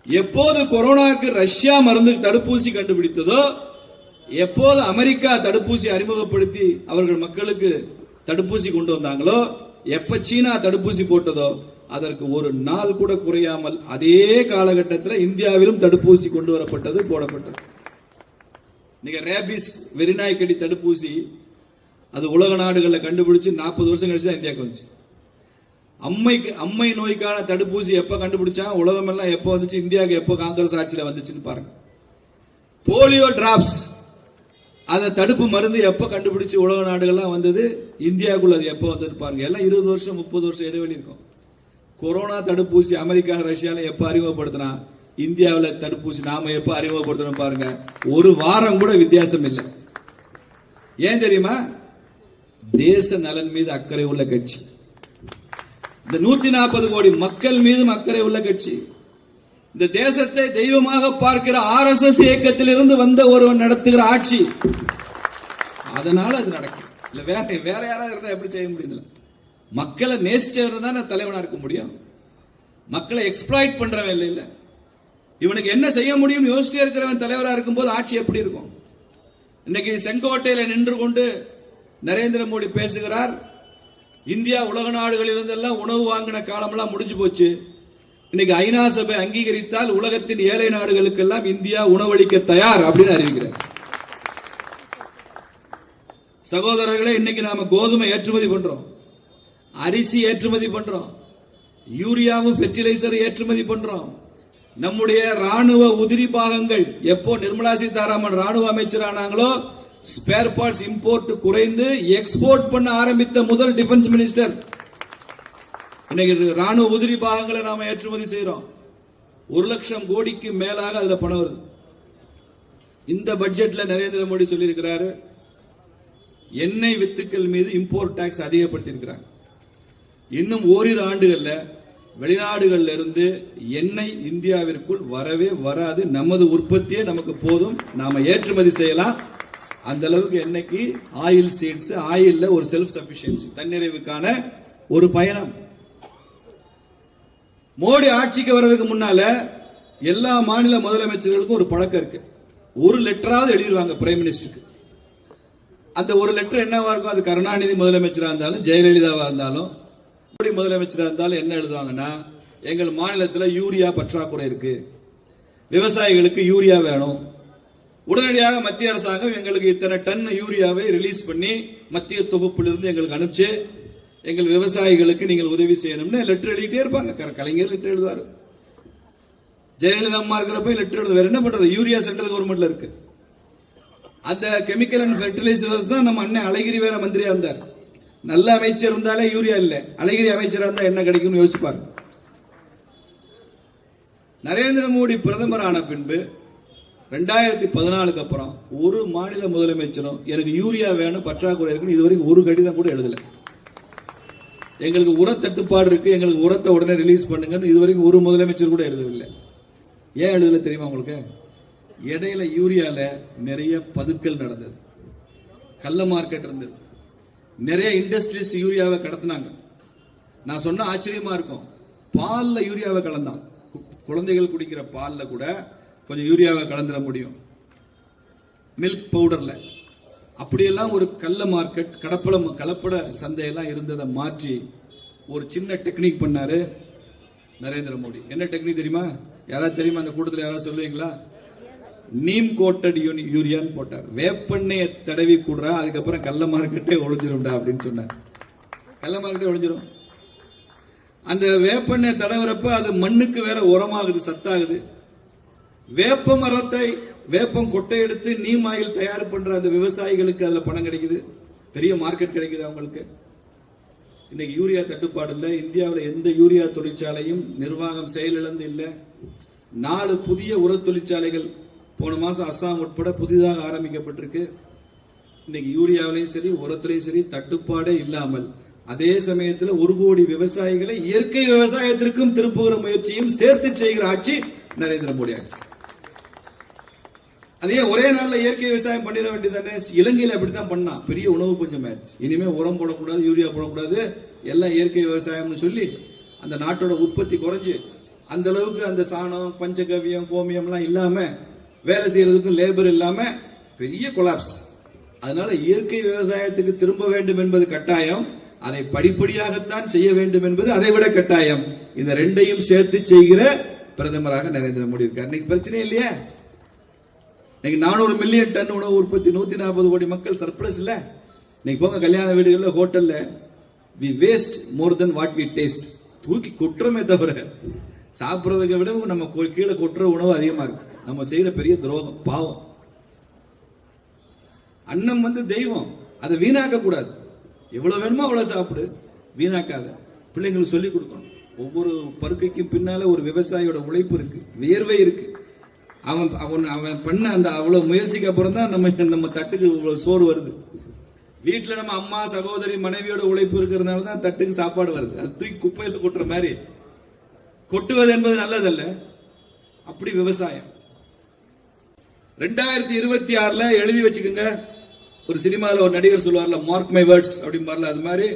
எப்போது கொரோனாவுக்கு ரஷ்யா மருந்து தடுப்பூசி கண்டுபிடித்ததோ, எப்போது அமெரிக்கா தடுப்பூசி அறிமுகப்படுத்தி அவர்கள் மக்களுக்கு தடுப்பூசி கொண்டு வந்தாங்களோ, எப்ப சீனா தடுப்பூசி போட்டதோ அதற்கு ஒரு நாள் கூட குறையாமல் அதே காலகட்டத்தில் இந்தியாவிலும் தடுப்பூசி கொண்டு வரப்பட்டது, போடப்பட்டது. நீங்க ரேபிஸ் வெறிநாய்க்கடி தடுப்பூசி அது உலக நாடுகளில் கண்டுபிடிச்சு 40 வருஷம் கழிச்சு தான் இந்தியாவுக்கு வந்துச்சு. அம்மை நோய்க்கான தடுப்பூசி எப்ப கண்டுபிடிச்சா உலகம் எல்லாம் எப்ப வந்துச்சு, இந்தியாவுக்கு எப்போ காங்கிரஸ் ஆட்சியில் வந்துச்சுன்னு பாருங்க. போலியோ டிராப்ஸ் அந்த தடுப்பு மருந்து எப்ப கண்டுபிடிச்சு உலக நாடுகள்லாம் வந்தது, இந்தியாவுக்குள்ள அது எப்ப வந்தது பாருங்க. எல்லாம் 20 வருஷம் 30 வருஷம் இடைவெளி இருக்கும். கொரோனா தடுப்பூசி அமெரிக்கா ரஷ்யால எப்ப அறிமுகப்படுத்தினா, இந்தியாவில் தடுப்பூசி நாம எப்ப அறிமுகப்படுத்தணும் பாருங்க. ஒரு வாரம் கூட வித்தியாசம் இல்லை. ஏன் தெரியுமா? தேச நலன் மீது அக்கறை உள்ள கட்சி. இந்த 140 கோடி மக்கள் மீதும் அக்கறை உள்ள கட்சி. இந்த தேசத்தை தெய்வமாக பார்க்கிற RSS இயக்கத்திலிருந்து வந்த ஒருவன் நடத்துகிற ஆட்சி. அதனால அது நடக்கும். இல்ல வேற யாராவது இருந்தா எப்படி செய்ய முடியுது? மக்களை நேசிச்சவர் தான் தலைவனா இருக்க முடியும். மக்களை எக்ஸ்ப்ளாய்ட் பண்றவன் இல்ல. இவனுக்கு என்ன செய்ய முடியும் யோசிச்சே இருக்கிறவன் தலைவராக இருக்கும் போது ஆட்சி எப்படி இருக்கும்? இன்னைக்கு செங்கோட்டையில நின்று கொண்டு நரேந்திர மோடி பேசுகிறார், இந்தியா உலக நாடுகளில் இருந்தெல்லாம் உணவு வாங்கின காலமெல்லாம் முடிஞ்சு போச்சு. இன்னைக்கு ஐநா சபை அங்கீகரித்தால் உலகத்தின் ஏழை நாடுகளுக்கெல்லாம் இந்தியா உணவளிக்க தயார் அப்படின்னு அறிவிக்கிறார். சகோதரர்களே, இன்னைக்கு நாம கோதுமை ஏற்றுமதி பண்றோம், அரிசி ஏற்றுமதி பண்றோம், யூரியாவும் ஃபெர்டிலைசர் ஏற்றுமதி பண்றோம். நம்முடைய ராணுவ உதிரி பாகங்கள் எப்போ நிர்மலா சீதாராமன் ராணுவ அமைச்சரானாங்களோ ஸ்பேர் பார்ட்ஸ் இம்போர்ட் குறைந்து எக்ஸ்போர்ட் பண்ண ஆரம்பித்த முதல் டிஃபென்ஸ் மினிஸ்டர். இன்னைக்கு ராணுவ உதிரி பாகங்களை நாம ஏற்றுமதி செய்யறோம். 1 லட்சம் கோடிக்கு மேலாக அதுல பணம் வருது. இந்த பட்ஜெட்ல நரேந்திர மோடி சொல்லியிருக்கிறாரு, எண்ணெய் வித்துக்கள் மீது இம்போர்ட் டாக்ஸ் அதிகப்படுத்தி இருக்கிறாங்க. இன்னும் ஓரிரு ஆண்டுகள்ல வெளிநாடுகள்ல இருந்து எண்ணெய் இந்தியாவிற்குள் வரவே வராது. நமது உற்பத்தியே நமக்கு போதும், நாம ஏற்றுமதி செய்யலாம். அந்த அளவுக்கு எண்ணெய்க்கு ஆயில் சீட்ஸ், ஆயில்ல ஒரு செல்ஃப் சஃபிஷியன்சி, தன்னிறைவுக்கான ஒரு பயணம். மோடி ஆட்சிக்கு வர்றதுக்கு முன்னால எல்லா மாநில முதலமைச்சர்களுக்கும் ஒரு பழக்கம் இருக்கு. ஒரு லெட்டராவது எழுதிடுவாங்க பிரைம் மினிஸ்டருக்கு. அந்த ஒரு லெட்டர் என்னவா இருக்கும்? அது கருணாநிதி முதலமைச்சரா இருந்தாலும் ஜெயலலிதாவா இருந்தாலும் முதலமைச்சரா இருந்தாலும் என்ன எழுதுவாங்கன்னா, எங்கள் மாநிலத்தில் யூரியா பற்றாக்குறை இருக்கு, விவசாயிகளுக்கு யூரியா வேணும், உடனடியாக மத்திய அரசாங்கம் எங்களுக்கு இத்தனை டன் யூரியாவை ரிலீஸ் பண்ணி மத்திய தொகுப்பிலிருந்து எங்களுக்கு அனுப்பிச்சு எங்கள் விவசாயிகளுக்கு நீங்கள் உதவி செய்யணும்னு லெட்டர் எழுதிட்டே இருப்பாங்க. கலைஞர் லெட்டர் எழுதுவாரு, ஜெயலலிதா அம்மா இருக்கிறப்ப லெட்டர் எழுதுவார். என்ன பண்றது? யூரியா சென்ட்ரல் கவர்மெண்ட்ல இருக்கு. அந்த கெமிக்கல் அண்ட் ஃபெர்டிலைசர் தான் நம்ம அண்ணன் அழகிரி வேற மந்திரியா இருந்தார். நல்ல அமைச்சர் இருந்தாலே யூரியா இல்ல, அழகிரி அமைச்சரா இருந்தா என்ன கிடைக்கும் யோசிப்பாங்க. நரேந்திர மோடி பிரதமர் ஆன பின்பு 2014 அப்புறம் ஒரு மாநில முதலமைச்சரும் எனக்கு யூரியா வேணும் பற்றாக்குறை இருக்குன்னு இதுவரைக்கும் ஒரு கடிதம் கூட எழுதல. எங்களுக்கு உர தட்டுப்பாடு இருக்கு, எங்களுக்கு உரத்தை உடனே ரிலீஸ் பண்ணுங்கன்னு இதுவரைக்கும் ஒரு முதலமைச்சர் கூட எழுதவில்லை. ஏன் எழுதல தெரியுமா உங்களுக்கு? இடையில யூரியால நிறைய பதுக்கல் நடந்தது, கள்ள மார்க்கெட் இருந்தது, நிறைய இண்டஸ்ட்ரீஸ் யூரியாவை கடத்தினாங்க. நான் சொன்ன ஆச்சரியமா இருக்கும், பால்ல யூரியாவை கலந்தான். குழந்தைகள் குடிக்கிற பால்ல கூட கொஞ்சம் யூரியாவை கலந்துட முடியும், மில்க் பவுடர்ல. அப்படியெல்லாம் ஒரு கள்ள மார்க்கெட், கலப்பட சந்தையெல்லாம் இருந்ததை மாற்றி ஒரு சின்ன டெக்னிக் பண்ணாரு நரேந்திர மோடி. என்ன டெக்னிக் தெரியுமா? யாராவது தெரியுமா? அந்த கூட்டத்தில் யாராவது சொல்லுவீங்களா? நீம் கோட்டட் யூரியான்னு போட்டார். வேப்பெண்ணெயை தடவி கூடுறா, அதுக்கப்புறம் கள்ள மார்க்கெட்டே ஒழிஞ்சிரும்டா அப்படின்னு சொன்னார். கள்ள மார்க்கெட்டே ஒழிஞ்சிரும். அந்த வேப்பெண்ணெய் தடவுறப்ப அது மண்ணுக்கு வேற உரமாகுது, சத்தாகுது. வேப்ப மரத்தை வேப்பம் கொட்டை எடுத்து நீம் ஆயில் தயார் பண்ற அந்த விவசாயிகளுக்கு அதுல பணம் கிடைக்குது, பெரிய மார்க்கெட் கிடைக்குது அவங்களுக்கு. இன்னைக்கு யூரியா தட்டுப்பாடு இல்லை. இந்தியாவில் எந்த யூரியா தொழிற்சாலையும் நிர்வாகம் செயலிழந்து இல்லை. 4 புதிய உர தொழிற்சாலைகள் போன மாசம் அஸ்ஸாம் உட்பட புதிதாக ஆரம்பிக்கப்பட்டிருக்கு. இன்னைக்கு யூரியாவிலையும் சரி உரத்திலையும் சரி தட்டுப்பாடே இல்லாமல் அதே சமயத்தில் 1 கோடி விவசாயிகளை இயற்கை விவசாயத்திற்கும் திருப்புகிற முயற்சியும் சேர்த்து செய்கிற ஆட்சி நரேந்திர மோடி ஆட்சி. அதே ஒரே நாள்ல இயற்கை விவசாயம் பண்ணிட வேண்டியதானே? இலங்கையில் அப்படித்தான் பண்ணா, பெரிய உணவு பஞ்சம் ஆயிடுச்சு. இனிமே உரம் போடக்கூடாது, யூரியா போடக்கூடாது, எல்லாம் இயற்கை விவசாயம்னு சொல்லி அந்த நாட்டோட உற்பத்தி குறைஞ்சு அந்த அளவுக்கு அந்த சாணம் பஞ்சகவியம் கோமியம் எல்லாம் இல்லாம வேலை செய்யறதுக்கும் லேபர் இல்லாம பெரிய கொலாப்ஸ். அதனால இயற்கை விவசாயத்துக்கு திரும்ப வேண்டும் என்பது கட்டாயம், அதை படிப்படியாகத்தான் செய்ய வேண்டும் என்பது அதை விட கட்டாயம். இந்த ரெண்டையும் சேர்த்து செய்கிற பிரதமராக நரேந்திர மோடி இருக்கார். இன்னைக்கு பிரச்சனை இல்லையா? இன்னைக்கு 400 மில்லியன் டன் உணவு உற்பத்தி, 140 கோடி மக்கள் சர்ப்ளஸ் இல்ல. இன்னைக்கு போங்க கல்யாண வீடுகள்ல ஹோட்டல்ல, we waste more than what we taste. தூக்கி கொட்டுறமே தவிர சாப்பிடுறதை விட நம்ம கீழே கொட்டுற உணவு அதிகமா இருக்கு. நம்ம செய்யற பெரிய துரோகம், பாவம். அன்னம் தெய்வம், அதை வீணாக்க கூடாது. எவ்வளவு வேணுமோ அவ்வளவு சாப்பிடு, வீணாக்காத. பிள்ளைங்களுக்கு சொல்லிக் கொடுக்கணும். ஒவ்வொரு பருக்கைக்கும் பின்னால ஒரு விவசாயியோட உழைப்பு இருக்கு, வியர்வை இருக்கு. அவன் பண்ண அந்த அவ்வளவு முயற்சிக்கு அப்புறம் தான் நம்ம தட்டுக்கு இவ்வளவு சோறு வருது. வீட்டுல நம்ம அம்மா சகோதரி மனைவியோட உழைப்பு இருக்கிறதுனால தான் தட்டுக்கு சாப்பாடு வருது. அது தூக்கி குப்பையில கொட்டுற மாதிரி கொட்டுவது என்பது நல்லதல்ல. அப்படி விவசாயம் 2026 எழுதி வச்சுக்கோங்க. ஒரு சினிமாவில் ஒரு நடிகர் சொல்லுவார்ல, மார்க் மை வேர்ட்ஸ் அப்படின்னு. அது மாதிரி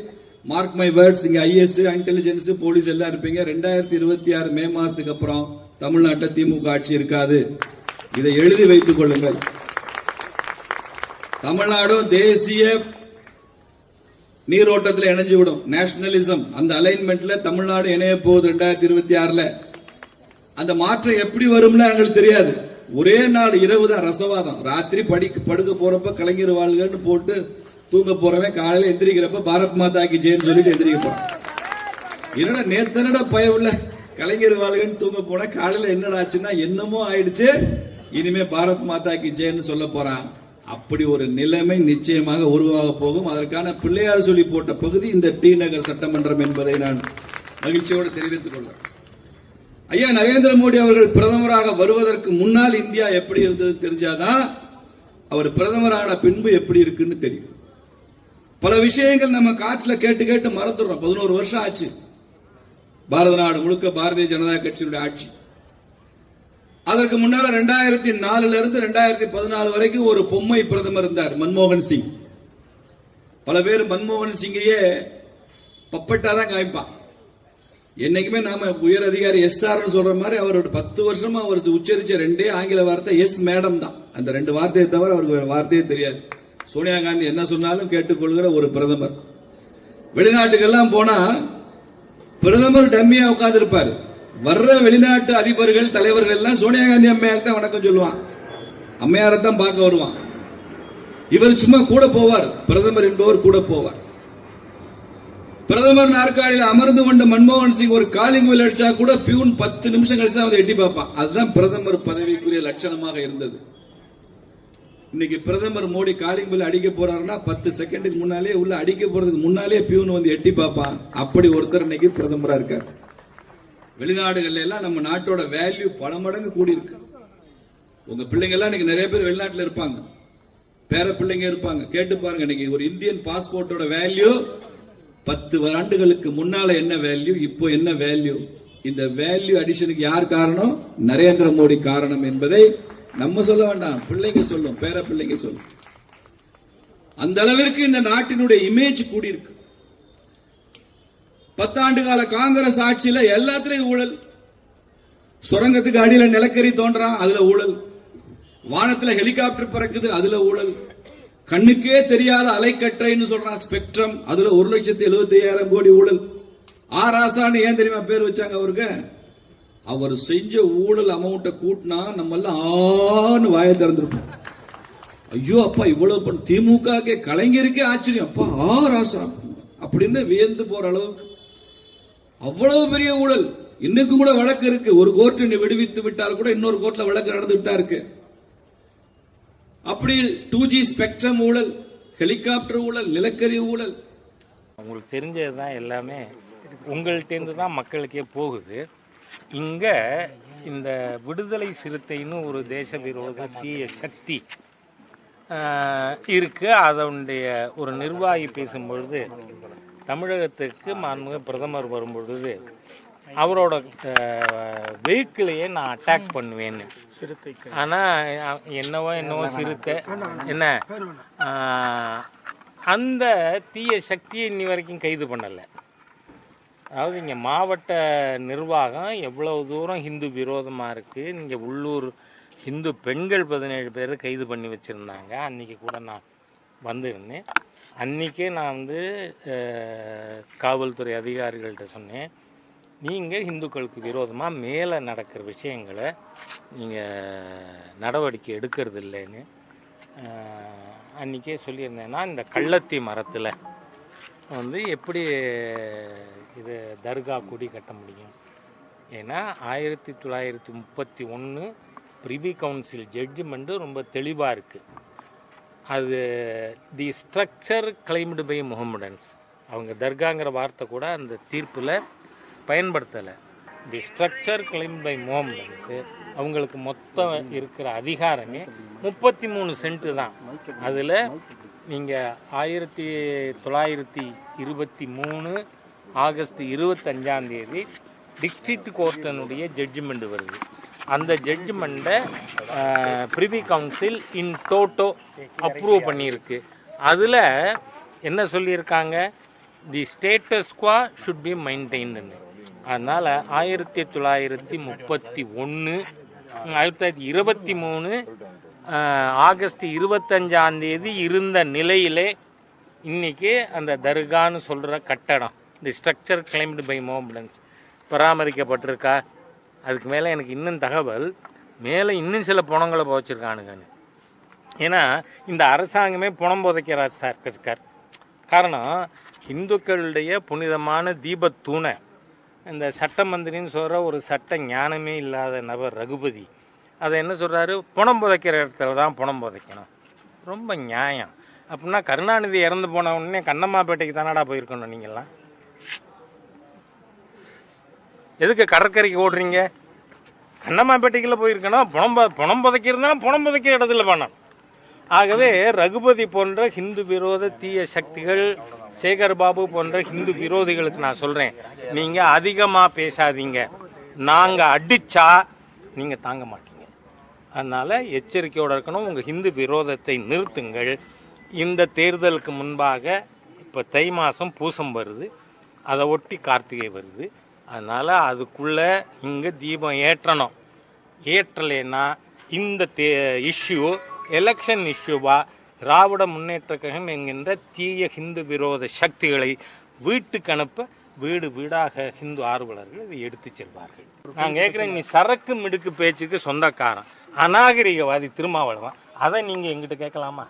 மார்க் மை வேர்ட்ஸ். இங்க ஐஎஸ், இன்டெலிஜென்ஸ், போலீஸ் எல்லாம் இருப்பீங்க. 2026 மே மாசத்துக்கு அப்புறம் தமிழ்நாட்டில் திமுக ஆட்சி இருக்காது. இதை எழுதி வைத்துக் கொள்ளுங்கள். தமிழ்நாடும் தேசிய நீரோட்டத்தில் இணைஞ்சு விடும். நேஷனலிசம் அந்த அலைன்மெண்ட்ல தமிழ்நாடு இணைய போகுது 2026. அந்த மாற்றம் எப்படி வரும்ல எங்களுக்கு தெரியாது. ஒரே நாள் இரவு தான் ரசவாதம். ராத்திரி படுக்க போறப்ப கலைஞர் வாழ்கன்னு போட்டு தூங்க போறவன் காலையில எந்திரிக்கிறப்ப பாரத் மாதா கி ஜெயன்னு சொல்லிட்டு எந்திரிக்க போறான். என்னடா நேத்தனடா பயவுள்ள கலைஞர் வாழ்கன்னு தூங்க போன, காலையில என்னடா ஆச்சுன்னா என்னமோ ஆயிடுச்சு, இனிமே பாரத் மாதா கி ஜெயன்னு சொல்ல போறான். அப்படி ஒரு நிலைமை நிச்சயமாக உருவாக போகும். அதற்கான பிள்ளையார் சொல்லி போட்ட பகுதி இந்த டி நகர் சட்டமன்றம் என்பதை நான் மகிழ்ச்சியோடு தெரிவித்துக் கொள்கிறேன். ஐயா நரேந்திர மோடி அவர்கள் பிரதமராக வருவதற்கு முன்னால் இந்தியா எப்படி இருந்தது தெரிஞ்சாதான் அவர் பிரதமரான பின்பு எப்படி இருக்குன்னு தெரியும். பல விஷயங்கள் நம்ம காற்றுல கேட்டு கேட்டு மறந்துடுறோம். 11 வருஷம் ஆச்சு பாரத நாடு முழுக்க பாரதிய ஜனதா கட்சியினுடைய ஆட்சி. அதற்கு முன்னால 2004 இருந்து 2014 வரைக்கும் ஒரு பொம்மை பிரதமர் இருந்தார், மன்மோகன் சிங். பல பேர் மன்மோகன் சிங்கையே பப்பட்டா தான் காமிப்பான். என்னைக்குமே நாம உயர் அதிகாரி SR சொல்ற மாதிரி அவரோட 10 வருஷமா அவர் உச்சரிச்ச 2 ஆங்கில வார்த்தை எஸ் மேடம் தான். அந்த 2 வார்த்தையை தவிர அவருக்கு வேற வார்த்தையே தெரியாது. சோனியா காந்தி என்ன சொன்னாலும் கேட்டுக்கொள்கிற ஒரு பிரதமர். வெளிநாட்டுக்கெல்லாம் போனா பிரதமர் டம்மியா உட்கார்ந்து இருப்பாரு. வர்ற வெளிநாட்டு அதிபர்கள் தலைவர்கள் எல்லாம் சோனியா காந்தி அம்மையார் தான் வணக்கம் சொல்லுவான், அம்மையாரை தான் பார்க்க வருவான். இவர் சும்மா கூட போவார், பிரதமர் என்பவர் கூட போவார். பிரதமர் நாற்காலியில் அமர்ந்து கொண்ட மன்மோகன் சிங் ஒரு காலிங் பெல் அடிச்சா கூட பியூன் 10 நிமிஷம் கழிச்சு தான் எட்டி பார்ப்பான். அதுதான் பிரதமர் பதவிக்குரிய லட்சணமாக இருந்தது. இன்னைக்கு பிரதமர் மோடி காலிங் பெல் அடிக்க போறாருன்னா 10 செகண்டுக்கு முன்னாலே உள்ள அடிக்க போறதுக்கு முன்னாலே பியூன் எட்டி பார்ப்பான். அப்படி ஒருத்தர் இன்னைக்கு பிரதமரா இருக்கார். வெளிநாடுகள்ல எல்லாம் நம்ம நாட்டோட வேல்யூ பல மடங்கு கூடி இருக்கு. உங்க பிள்ளைங்க எல்லாம் இன்னைக்கு நிறைய பேர் வெளிநாட்டுல இருப்பாங்க, பேர பிள்ளைங்க இருப்பாங்க. கேட்டு பாருங்க, இன்னைக்கு ஒரு இந்தியன் பாஸ்போர்ட்டோட வேல்யூ 10 ஆண்டுகளுக்கு முன்னால என்ன வேல்யூ, இப்போ என்ன வேல்யூ. இந்த வேல்யூ அடிஷனுக்கு யார் காரணம்? நரேந்திர மோடி காரணம் என்பதை நம்ம சொல்ல வேண்டாம், பிள்ளைங்க சொல்லும், பேர பிள்ளைங்க சொல்லும். அந்த அளவிற்கு இந்த நாட்டினுடைய இமேஜ் கூடி இருக்கு. 10 ஆண்டு கால காங்கிரஸ் ஆட்சியில எல்லாத்திலையும் ஊழல். சுரங்கத்துக்கு அடியில நிலக்கரி தோன்றான், அதுல ஊழல். வானத்துல ஹெலிகாப்டர் பறக்குது, அதுல ஊழல். கண்ணுக்கே தெரியாத அலைக்கற்றைன்னு சொல்றான் ஸ்பெக்ட்ரம், அதுல 1,75,000 கோடி ஊழல். ஆராசான்னு ஏன் தெரியுமா பேர் வச்சாங்க அவருக்கு? அவர் செஞ்ச ஊழல் அமௌண்ட்டை கூட்டினா நம்ம எல்லாம் ஆன்னு வாயை திறந்திருப்போம். ஐயோ அப்பா இவ்வளவு பண்ண, திமுக கலைஞருக்கே ஆச்சரியம், அப்பா ராசா அப்படின்னு வியந்து போற அளவுக்கு அவ்வளவு பெரிய ஊழல். இன்னைக்கும் கூட வழக்கு இருக்கு. ஒரு கோர்ட் விடுவித்து விட்டால் கூட இன்னொரு கோர்ட்ல வழக்கு நடந்துட்டு தான் இருக்கு. அப்படி 2G ஸ்பெக்ட்ரம் ஊழல், ஹெலிகாப்டர் ஊழல், நிலக்கரி ஊழல். உங்களுக்கு தெரிஞ்சதுதான் எல்லாமே உங்கள்கிட்டேருந்து தான் மக்களுக்கே போகுது. இங்க இந்த விடுதலை சிறுத்தைன்னு ஒரு தேச விரோத தீய சக்தி இருக்கு. அதனுடைய ஒரு நிர்வாகி பேசும்பொழுது தமிழகத்துக்கு மாண்புமிகு பிரதமர் வரும்பொழுது அவரோட வெஹிக்கிளையே நான் அட்டாக் பண்ணுவேன்னு. ஆனால் என்னவோ சிறுத்தை என்ன அந்த தீய சக்தியை இன்னி வரைக்கும் கைது பண்ணலை. அதாவது இங்கே மாவட்ட நிர்வாகம் எவ்வளவு தூரம் ஹிந்து விரோதமாக இருக்குது. இங்கே உள்ளூர் ஹிந்து பெண்கள் 17 பேர் கைது பண்ணி வச்சுருந்தாங்க. அன்றைக்கி கூட நான் வந்திருந்தேன். அன்றைக்கே நான் வந்து காவல்துறை அதிகாரிகள்கிட்ட சொன்னேன், நீங்கள் இந்துக்களுக்கு விரோதமாக மேலே நடக்கிற விஷயங்களை நீங்கள் நடவடிக்கை எடுக்கிறது இல்லைன்னு அன்றைக்கே சொல்லியிருந்தேன்னா, இந்த கள்ளத்தி மரத்தில் வந்து எப்படி இது தர்கா கொடி கட்ட முடியும்? ஏன்னா 1931 பிரிவி கவுன்சில் ஜட்ஜ்மெண்ட்டு ரொம்ப தெளிவாக இருக்குது. அது தி ஸ்ட்ரக்சர் கிளைம்டு பை முஹம்மடன்ஸ். அவங்க தர்காங்கிற வார்த்தை கூட அந்த தீர்ப்பில் பயன்படுத்தலை. தி ஸ்ட்ரக்சர் கிளைம்டு பை முஹம்மடன்ஸு அவங்களுக்கு மொத்தம் இருக்கிற அதிகாரமே 33 சென்ட்டு தான். அதில் நீங்கள் 1923 ஆகஸ்ட் 25 டிஸ்ட்ரிக்ட் கோர்ட்டினுடைய ஜட்ஜ்மெண்ட் வருது. அந்த ஜட்ஜ்மெண்ட்டை பிரிவி கவுன்சில் இன் டோட்டோ அப்ரூவ் பண்ணியிருக்கு. அதில் என்ன சொல்லியிருக்காங்க? தி ஸ்டேட்டஸ் குவா ஷுட் பி மெயின்டைன்னு. அதனால் 1923 ஆகஸ்ட் 25 இருந்த நிலையிலே இன்னைக்கு அந்த தர்கான்னு சொல்கிற கட்டடம் தி ஸ்ட்ரக்சர் கிளைம்டு பை முஹம்மடன்ஸ் பராமரிக்கப்பட்டிருக்கா? அதுக்கு மேலே எனக்கு இன்னும் தகவல், மேலே இன்னும் சில பணங்களை புதைச்சிருக்கானுங்கன்னு. ஏன்னா இந்த அரசாங்கமே பணம் புதைக்கிறார் சார் இருக்கார். காரணம், இந்துக்களுடைய புனிதமான தீபத்தூணை இந்த சட்ட மந்திரின்னு சொல்கிற ஒரு சட்ட ஞானமே இல்லாத நபர் ரகுபதி அதை என்ன சொல்கிறாரு? பணம் புதைக்கிற இடத்துல தான் பணம் புதைக்கணும். ரொம்ப நியாயம். அப்படின்னா கருணாநிதி இறந்து போன உடனே கண்ணம்மாப்பேட்டைக்கு தானடா போயிருக்கணும். நீங்கள்லாம் எதுக்கு கடற்கரைக்கு ஓடுறீங்க? கண்ணம்மாப்பேட்டைக்குள்ள போயிருக்கணும். பணம் புதைக்கிறதுனா பணம் புதைக்கிற இடத்துல பண்ணணும். ஆகவே ரகுபதி போன்ற ஹிந்து விரோத தீய சக்திகள், சேகர் பாபு போன்ற ஹிந்து விரோதிகளுக்கு நான் சொல்கிறேன், நீங்கள் அதிகமாக பேசாதீங்க. நாங்கள் அடித்தா நீங்கள் தாங்க மாட்டீங்க. அதனால் எச்சரிக்கையோடு இருக்கணும். உங்கள் ஹிந்து விரோதத்தை நிறுத்துங்கள். இந்த தேர்தலுக்கு முன்பாக இப்போ தை மாதம் பூசம் வருது, அதை ஒட்டி கார்த்திகை வருது. அதனால் அதுக்குள்ளே இங்கே தீபம் ஏற்றணும். ஏற்றலைன்னா இந்த இஷ்யூ எலெக்ஷன் இஷ்யூவா திராவிட முன்னேற்ற கழகம் என்கின்ற தீய ஹிந்து விரோத சக்திகளை வீட்டுக்கு அனுப்ப வீடு வீடாக ஹிந்து ஆர்வலர்கள் இதை எடுத்து செல்வார்கள். நான் கேட்குறேன், நீ சரக்கு மிடுக்கு பேச்சுக்கு சொந்தக்காரன் அநாகரிகவாதி திருமாவளவன், அதை நீங்கள் எங்கிட்ட கேட்கலாமா?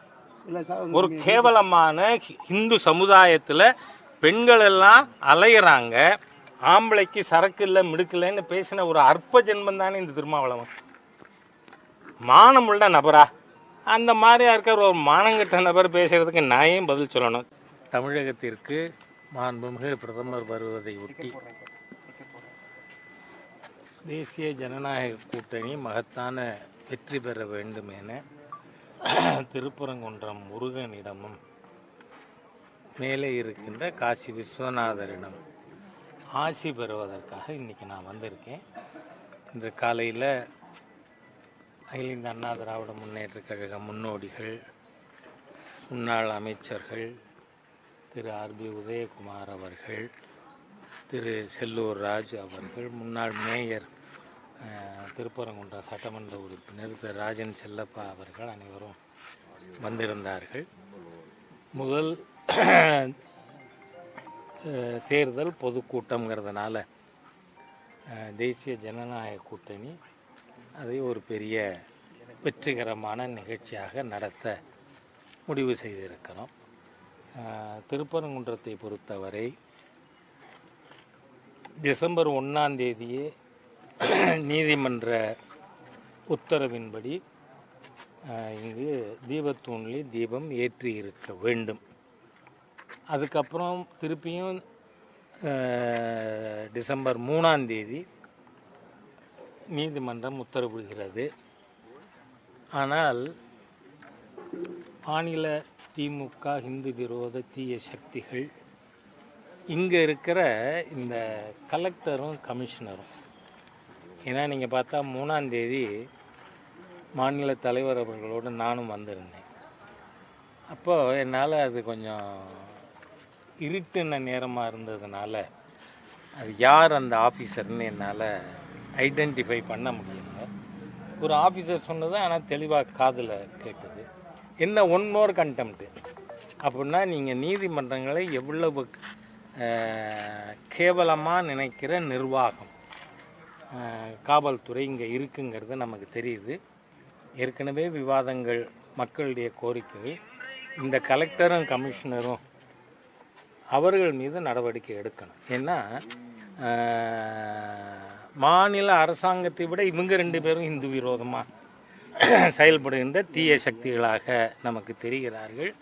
ஒரு கேவலமான ஹிந்து சமுதாயத்தில் பெண்கள் எல்லாம் அலையிறாங்க, ஆம்பளைக்கு சரக்கு இல்லை மிடுக்கலைன்னு பேசின ஒரு அற்ப ஜென்மம் தானே இந்த திருமாவளவன். மானமுள்ள நபரா? அந்த மாதிரியா இருக்கிற ஒரு மானங்கட்ட நபர் பேசுறதுக்கு நான் ஏன் பதில் சொல்லணும்? தமிழகத்திற்கு மாண்புமிகு பிரதமர் வருவதை ஒட்டி தேசிய ஜனநாயக கூட்டணி மகத்தான வெற்றி பெற வேண்டும் என திருப்பரங்குன்றம் முருகனிடமும் மேலே இருக்கின்ற காசி விஸ்வநாதரிடம் ஆசி பெறுவதற்காக இன்றைக்கி நான் வந்திருக்கேன். இன்று காலையில் அகில இந்திய அண்ணா திராவிட முன்னேற்ற கழக முன்னோடிகள், முன்னாள் அமைச்சர்கள் திரு ஆர்பி உதயகுமார் அவர்கள், திரு செல்லூர் ராஜ் அவர்கள், முன்னாள் மேயர் திருப்பரங்குன்றம் சட்டமன்ற உறுப்பினர் திரு ராஜன் செல்லப்பா அவர்கள் அனைவரும் வந்திருந்தார்கள். முதல் தேர்தல் பொதுக்கூட்டங்கிறதுனால தேசிய ஜனநாயக கூட்டணி அதை ஒரு பெரிய வெற்றிகரமான நிகழ்ச்சியாக நடத்த முடிவு செய்திருக்கிறோம். திருப்பரங்குன்றத்தை பொறுத்தவரை டிசம்பர் 1 நீதிமன்ற உத்தரவின்படி இங்கு தீபத்தூணில் தீபம் ஏற்றி இருக்க வேண்டும். அதுக்கப்புறம் திருப்பியும் டிசம்பர் 3 நீதிமன்றம் உத்தரவிடுகிறது. ஆனால் மாநில திமுக இந்து விரோத தீய சக்திகள் இங்கே இருக்கிற இந்த கலெக்டரும் கமிஷனரும், ஏன்னா நீங்கள் பார்த்தா 3 மாநில தலைவர் அவர்களோடு நானும் வந்திருந்தேன். அப்போது என்னால் அது கொஞ்சம் இருட்டுன நேரமாக இருந்ததுனால அது யார் அந்த ஆஃபீஸர்னு என்னால் ஐடென்டிஃபை பண்ண முடியல. ஒரு ஆஃபீஸர் சொன்னது, ஆனால் தெளிவாக காதில் கேட்டது. என்ன ஒன் மோர் கண்டெம்ட்டு அப்படின்னா, நீங்கள் நீதிமன்றங்களை எவ்வளவு கேவலமாக நினைக்கிற நிர்வாகம் காவல்துறை இங்கே இருக்குங்கிறது நமக்கு தெரியுது. ஏற்கனவே விவாதங்கள், மக்களுடைய கோரிக்கைகள், இந்த கலெக்டரும் கமிஷனரும் அவர்கள் மீது நடவடிக்கை எடுக்கணும். ஏன்னா மாநில அரசாங்கத்தை விட இவங்க 2 பேரும் இந்து விரோதமாக செயல்படுகின்ற தீய சக்திகளாக நமக்கு தெரிகிறார்கள்.